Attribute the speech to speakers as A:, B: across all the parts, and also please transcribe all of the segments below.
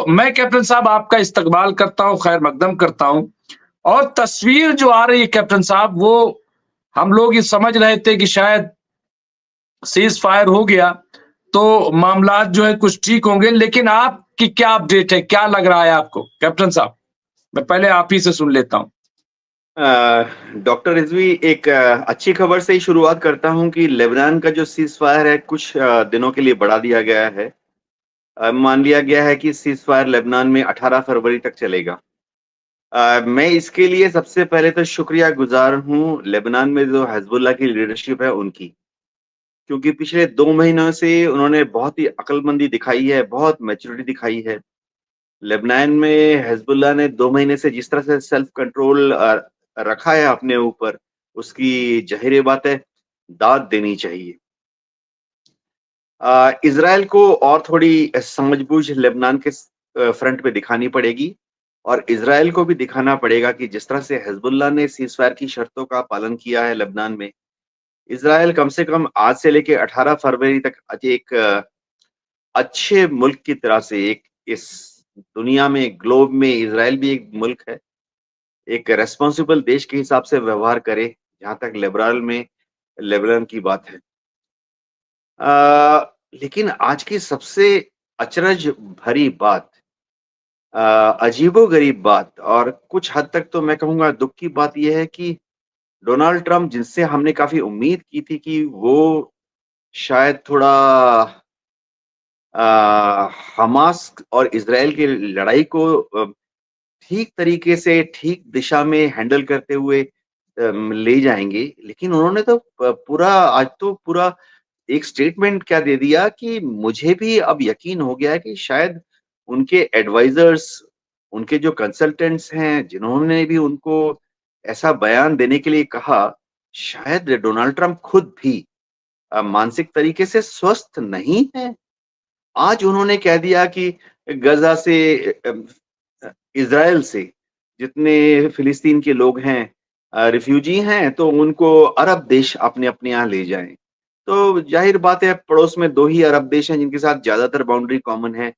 A: तो मैं कैप्टन साहब आपका इस्तकबाल करता हूँ, खैर मकदम करता हूँ। और तस्वीर जो आ रही है कैप्टन साहब, वो हम लोग ये समझ रहे थे कि शायद सीज़ फायर हो गया, तो मामलात जो है कुछ ठीक होंगे, लेकिन आपकी क्या अपडेट है? क्या लग रहा है आपको? कैप्टन साहब, मैं पहले आप ही से सुन लेता हूँ।
B: डॉक्टर रिजवी, एक अच्छी खबर से ही शुरुआत करता हूं कि लेबनान का जो सीज फायर है कुछ दिनों के लिए बढ़ा दिया गया है। मान लिया गया है कि सीज फायर लेबनान में 18 फरवरी तक चलेगा। मैं इसके लिए सबसे पहले तो शुक्रिया गुजार हूं लेबनान में जो हिजबुल्लाह की लीडरशिप है उनकी, क्योंकि पिछले 2 महीनों से उन्होंने बहुत ही अक्लमंदी दिखाई है, बहुत मैच्योरिटी दिखाई है। लेबनान में हिजबुल्लाह ने 2 महीने से जिस तरह से सेल्फ कंट्रोल रखा है अपने ऊपर, उसकी ज़ाहिर बात है दाद देनी चाहिए। इज़राइल को और थोड़ी समझबूझ लेबनान के फ्रंट पे दिखानी पड़ेगी, और इज़राइल को भी दिखाना पड़ेगा कि जिस तरह से हिजबुल्लाह ने सीज़फायर की शर्तों का पालन किया है लेबनान में, इज़राइल कम से कम आज से लेके 18 फरवरी तक एक अच्छे मुल्क की तरह से, एक इस दुनिया में, ग्लोब में इज़राइल भी एक मुल्क है, एक रेस्पॉन्सिबल देश के हिसाब से व्यवहार करे, जहाँ तक लेबनान की बात है। लेकिन आज की सबसे अचरज भरी बात, अजीबो-गरीब बात और कुछ हद तक तो मैं कहूँगा दुःख की बात ये है कि डोनाल्ड ट्रम्प, जिनसे हमने काफ़ी उम्मीद की थी कि वो शायद थोड़ा हमास और इज़राइल की लड़ाई को ठीक तरीके से, ठीक दिशा में हैंडल करते हुए ले जाएँगे। लेकिन उन्होंने तो आज तो पूरा एक स्टेटमेंट क्या दे दिया कि मुझे भी अब यकीन हो गया है कि शायद उनके एडवाइजर्स, उनके जो कंसल्टेंट्स हैं, जिन्होंने भी उनको ऐसा बयान देने के लिए कहा, शायद डोनाल्ड ट्रम्प खुद भी मानसिक तरीके से स्वस्थ नहीं है। आज उन्होंने कह दिया कि गज़ा से इज़राइल से जितने फ़िलिस्तीन के लोग हैं रिफ्यूजी हैं, तो उनको अरब देश अपने-अपने यहाँ ले जाएँ। तो ज़ाहिर बात है, पड़ोस में 2 ही अरब देश हैं जिनके साथ ज़्यादातर बाउंड्री कॉमन है।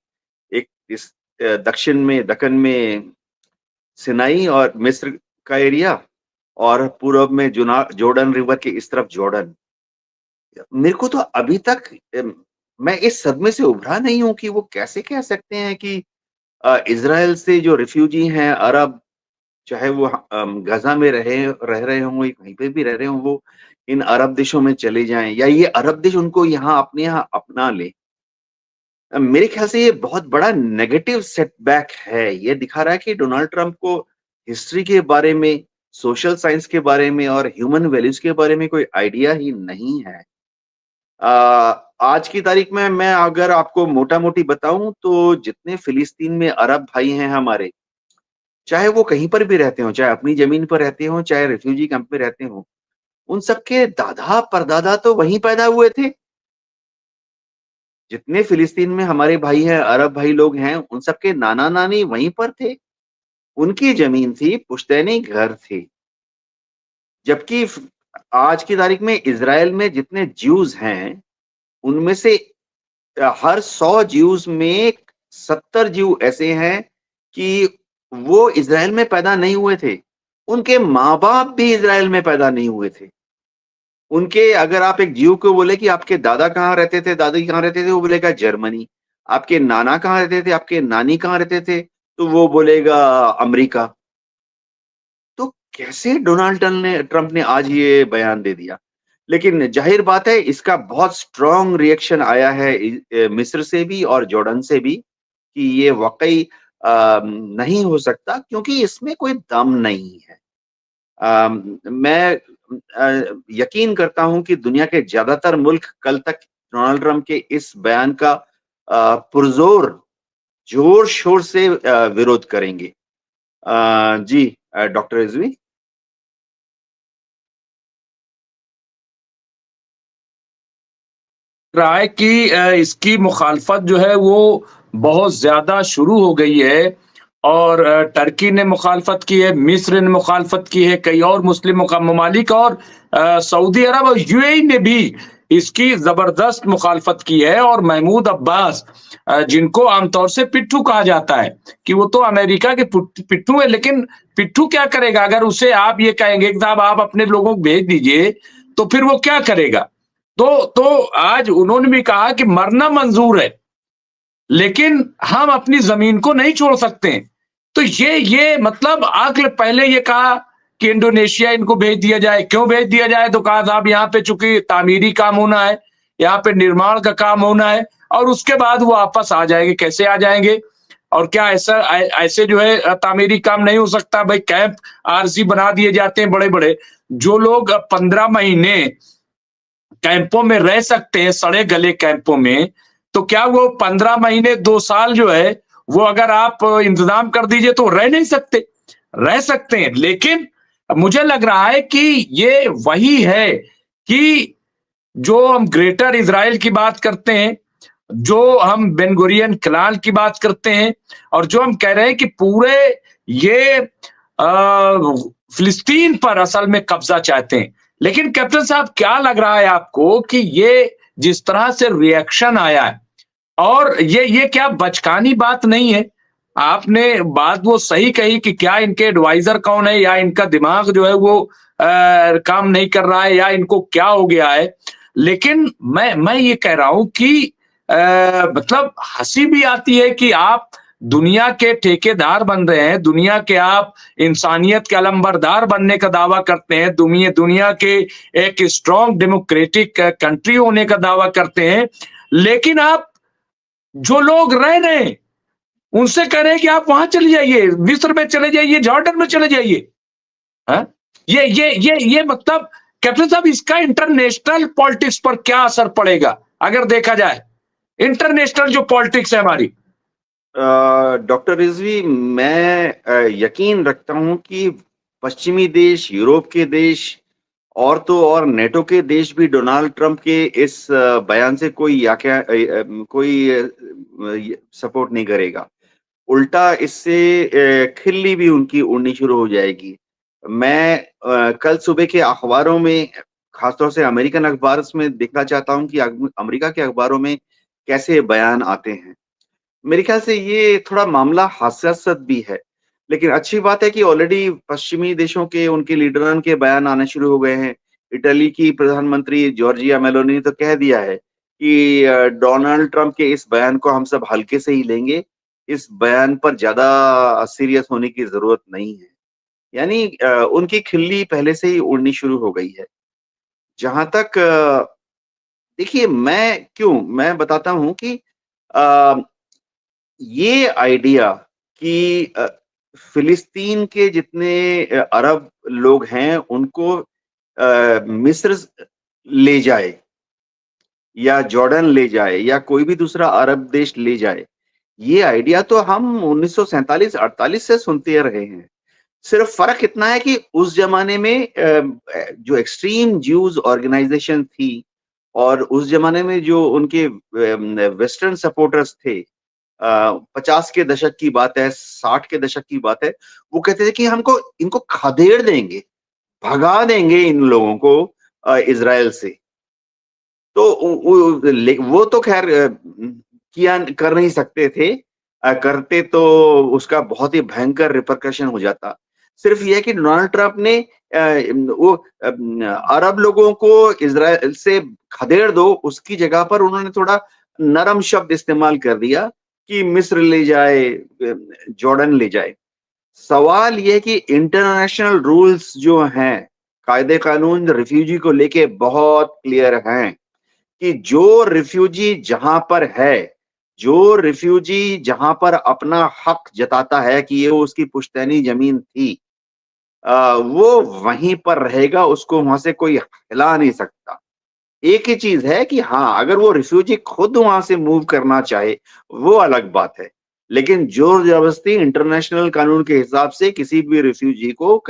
B: एक इस दक्षिण में, दक्कन में सिनाई और मिस्र का एरिया, और पूरब में जॉर्डन रिवर के इस तरफ जॉर्डन। मेरे को तो अभी तक मैं इस सदमे से उभरा नहीं हूँ कि वो कैसे कह सकते हैं कि इज़राइल से जो रिफ्यूजी हैं अरब, चाहे वो गाज़ा में रह रहे हों या कहीं पे भी रह रहे हों, वो इन अरब देशों में चले जाएँ या ये अरब देश उनको अपने यहाँ अपना लें। मेरे ख्याल से ये बहुत बड़ा नेगेटिव सेटबैक है। ये दिखा रहा है कि डोनाल्ड ट्रम्प को हिस्ट्री के बारे में, सोशल साइंस के बारे में और ह्यूमन वैल्यूज़ के बारे में कोई आइडिया ही नहीं है। अ, आज की तारीख में मैं अगर आपको मोटा-मोटी बताऊँ तो जितने फ़िलिस्तीन में अरब भाई हैं हमारे, चाहे वो कहीं पर भी रहते हों, चाहे अपनी ज़मीन पर रहते हों, चाहे रिफ्यूजी कैंप में रहते हों, उन सबके दादा-परदादा तो वहीं पैदा हुए थे। जितने फ़िलिस्तीन में हमारे भाई हैं, अरब भाई लोग हैं, उन सबके नाना-नानी वहीं पर थे। उनकी ज़मीन थी, पुश्तैनी घर थे। जबकि आज की तारीख में इज़राइल में जितने ज्यूज़ हैं, उनमें से हर 100 ज्यूज़ में 70 ज्यू ऐसे हैं कि वो इज़राइल में पैदा नहीं हुए थे। उनके माँ-बाप भी इज़राइल में पैदा नहीं हुए थे। उनके, अगर आप एक ज्यू को बोले कि आपके दादा कहाँ रहते थे, दादी कहाँ रहते थे, वो बोलेगा जर्मनी। आपके नाना कहाँ रहते थे, आपके नानी कहाँ रहते थे, तो वो बोलेगा अमेरिका। तो कैसे ट्रम्प ने आज ये बयान दे दिया? लेकिन ज़ाहिर बात है इसका बहुत स्ट्रॉन्ग रिएक्शन आया है मिस्र से भी और जॉर्डन से भी कि ये वाक़ई नहीं हो सकता, क्योंकि इसमें कोई दम नहीं है। मैं यकीन करता हूँ कि दुनिया के ज़्यादातर मुल्क कल तक डोनाल्ड ट्रम्प के इस बयान का पुरज़ोर, ज़ोर-शोर से विरोध करेंगे। जी, डॉक्टर रिज़वी?
A: रहा है कि इसकी मुखालफत जो है वो बहुत ज़्यादा शुरू हो गई है और टर्की ने मुखालफत की है, मिस्र ने मुखालफत की है, कई और मुस्लिम ममालिक और सऊदी अरब और यूएई ने भी इसकी जबरदस्त मुखालफत की है। और महमूद अब्बास, जिनको आमतौर से पिट्ठू कहा जाता है, कि वो तो अमेरिका के पिट्ठू है, लेकिन पिट्ठू क्या करेगा? अगर उसे आप ये कहेंगे कि साहब आप अपने लोगों को भेज दीजिए, तो फिर वो क्या करेगा? तो आज उन्होंने भी कहा कि मरना मंजूर है, लेकिन हम अपनी जमीन को नहीं छोड़ सकते। तो ये मतलब अक्ल पहले ये कहा कि इंडोनेशिया इनको भेज दिया जाए। क्यों भेज दिया जाए? तो कहा साहब यहाँ पे चूंकि तामीरी काम होना है, यहाँ पे निर्माण का काम होना है, और उसके बाद वो वापस आ जाएंगे। कैसे आ जाएंगे? और क्या ऐसा ऐसे जो है तामीरी काम नहीं हो सकता? भाई कैंप आरसी बना दिए जाते हैं बड़े बड़े। जो लोग 15 महीने कैंपों में रह सकते हैं, सड़े गले कैंपों में, तो क्या वो 15 महीने 2 साल जो है वो अगर आप इंतजाम कर दीजिए तो रह नहीं सकते? रह सकते हैं। लेकिन मुझे लग रहा है कि ये वही है कि जो हम ग्रेटर इज़राइल की बात करते हैं, जो हम बेन गुरियन कनाल की बात करते हैं, और जो हम कह रहे हैं कि पूरे ये फिलिस्तीन पर असल में कब्जा चाहते हैं। लेकिन कैप्टन साहब, क्या लग रहा है आपको कि ये जिस तरह से रिएक्शन आया है, और ये क्या बचकानी बात नहीं है? आपने बात वो सही कही कि क्या इनके एडवाइजर कौन है, या इनका दिमाग जो है वो काम नहीं कर रहा है, या इनको क्या हो गया है? लेकिन मैं ये कह रहा हूं कि मतलब हंसी भी आती है कि आप दुनिया के ठेकेदार बन रहे हैं, दुनिया के आप इंसानियत के अलंबरदार बनने का दावा करते हैं, दुनिया के एक स्ट्रॉन्ग डेमोक्रेटिक कंट्री होने का दावा करते हैं, लेकिन आप जो लोग रह रहे हैं उनसे कह रहे हैं कि आप वहां चले जाइए, मिस्र में चले जाइए, जॉर्डन में चले जाइए। हाँ? ये मतलब कैप्टन साहब, इसका इंटरनेशनल पॉलिटिक्स पर क्या असर पड़ेगा अगर देखा जाए? इंटरनेशनल जो पॉलिटिक्स है हमारी।
B: डॉक्टर रिजवी, मैं यकीन रखता हूं कि पश्चिमी देश, यूरोप के देश और तो और नेटो के देश भी डोनाल्ड ट्रंप के इस बयान से कोई सपोर्ट नहीं करेगा। उल्टा इससे खिल्ली भी उनकी उड़नी शुरू हो जाएगी। मैं कल सुबह के अखबारों में, खासतौर से अमेरिकन अखबार में देखना चाहता हूं कि अमेरिका के अखबारों में कैसे बयान आते हैं। मेरे ख्याल से ये थोड़ा मामला हास्यास्पद भी है, लेकिन अच्छी बात है कि ऑलरेडी पश्चिमी देशों के उनके लीडरान के बयान आने शुरू हो गए हैं। इटली की प्रधानमंत्री जॉर्जिया मेलोनी ने तो कह दिया है कि डोनाल्ड ट्रंप के इस बयान को हम सब हल्के से ही लेंगे। इस बयान पर ज़्यादा सीरियस होने की ज़रूरत नहीं है। यानी उनकी खिल्ली पहले से ही उड़नी शुरू हो गई है। जहाँ तक देखिए, मैं बताता हूँ कि अ ये आइडिया कि फ़िलिस्तीन के जितने अरब लोग हैं उनको मिस्र ले जाए या जॉर्डन ले जाए या कोई भी दूसरा अरब देश ले जाए, ये आइडिया तो हम 1947-48 से सुनते रहे हैं। सिर्फ फ़र्क इतना है कि उस ज़माने में जो एक्सट्रीम ज्यूज़ ऑर्गेनाइज़ेशन थी और उस ज़माने में जो उनके वेस्टर्न सपोर्टर्स थे, 50 के दशक की बात है, 60 के दशक की बात है, वो कहते थे कि हमको इनको खदेड़ देंगे, भगा देंगे इन लोगों को इज़राइल से। तो वो तो ख़ैर किया कर नहीं सकते थे। करते तो उसका बहुत ही भयंकर रिपरकशन हो जाता। सिर्फ़ ये है कि डोनाल्ड ट्रंप ने अरब लोगों को इज़राइल से खदेड़ दो, उसकी जगह पर उन्होंने थोड़ा नरम शब्द इस्तेमाल कर दिया कि मिस्र ले जाए, जॉर्डन ले जाए। सवाल ये है कि इंटरनेशनल रूल्स जो हैं, कायदे-कानून रिफ्यूजी को लेके बहुत क्लियर हैं। कि जो रिफ्यूजी जहां पर है, जो रिफ्यूजी जहां पर अपना हक जताता है कि ये उसकी पुश्तैनी जमीन थी, वो वहीं पर रहेगा, उसको वहां से कोई हिला नहीं सकता। एक ही चीज है कि हाँ, अगर वो रिफ्यूजी खुद वहां से मूव करना चाहे, वो अलग बात है। लेकिन जोर जबरदस्ती इंटरनेशनल कानून के हिसाब से किसी भी रिफ्यूजी को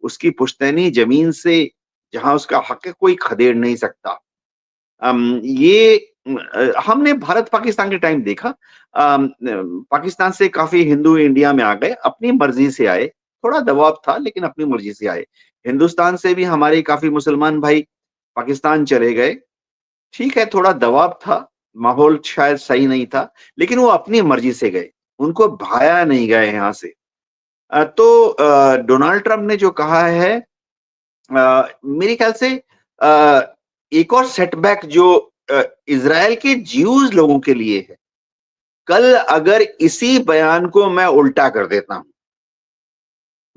B: उसकी पुश्तैनी जमीन से जहां उसका हक है, कोई खदेड़ नहीं सकता। ये हमने भारत-पाकिस्तान के टाइम देखा। पाकिस्तान से काफ़ी हिंदू इंडिया में आ गए, अपनी मर्ज़ी से आए, थोड़ा दबाव था लेकिन अपनी मर्ज़ी से आए। हिंदुस्तान से भी हमारे काफ़ी मुसलमान भाई पाकिस्तान चले गए। ठीक है, थोड़ा दबाव था, माहौल शायद सही नहीं था, लेकिन वो अपनी मर्जी से गए, उनको भाया नहीं गए यहाँ से। डोनाल्ड ट्रंप ने जो कहा है, मेरे ख्याल से एक और सेटबैक जो इज़राइल के ज्यूज लोगों के लिए है। कल अगर इसी बयान को मैं उल्टा कर देता हूँ,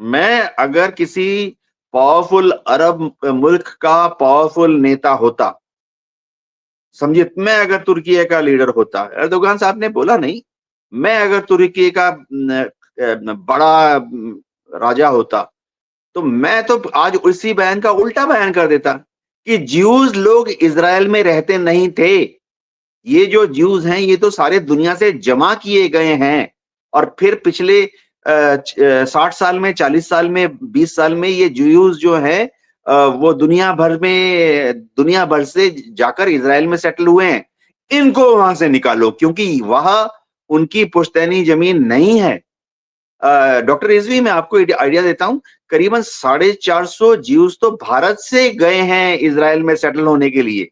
B: मैं अगर किसी पावरफुल अरब मुल्क का पावरफुल नेता होता, समझिए मैं अगर तुर्की का लीडर होता, एर्दोगान साहब ने बोला नहीं, मैं अगर तुर्की का बड़ा राजा होता, तो मैं तो आज उसी बयान का उल्टा बयान कर देता कि ज्यूज लोग इज़राइल में रहते नहीं थे। ये जो ज्यूज हैं, ये तो सारे दुनिया से जमा किए गए हैं और फिर पिछले 60 साल में, 40 साल में, 20 साल में ये ज्यूज जो हैं, वो दुनिया भर से जाकर इज़राइल में सेटल हुए हैं। इनको वहां से निकालो, क्योंकि वहां उनकी पुश्तैनी जमीन नहीं है। डॉक्टर रिजवी, मैं आपको आइडिया देता हूं, करीबन 450 ज्यूज तो भारत से गए हैं इज़राइल में सेटल होने के लिए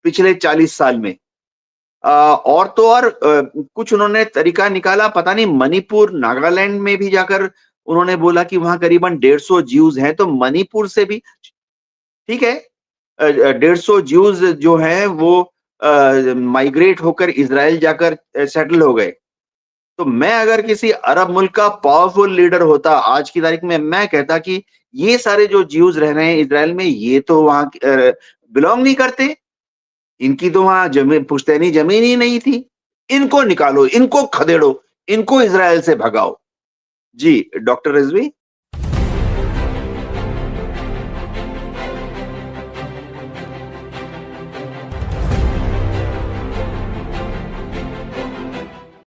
B: पिछले 40 साल में। और तो और कुछ उन्होंने तरीका निकाला, पता नहीं मणिपुर, नागालैंड में भी जाकर उन्होंने बोला कि वहां करीबन 150 ज्यूज हैं, तो मणिपुर से भी ठीक है, 150 ज्यूज जो हैं वो माइग्रेट होकर इज़राइल जाकर सेटल हो गए। तो मैं अगर किसी अरब मुल्क का पावरफुल लीडर होता आज की तारीख में, मैं कहता कि ये सारे जो ज्यूज रह रहे हैं इज़राइल में, ये तो वहां बिलोंग नहीं करते, इनकी तो वहां जमीन, पुश्तैनी जमीन ही नहीं थी। इनको निकालो, इनको खदेड़ो, इनको इज़राइल से भगाओ। जी, डॉक्टर रिजवी।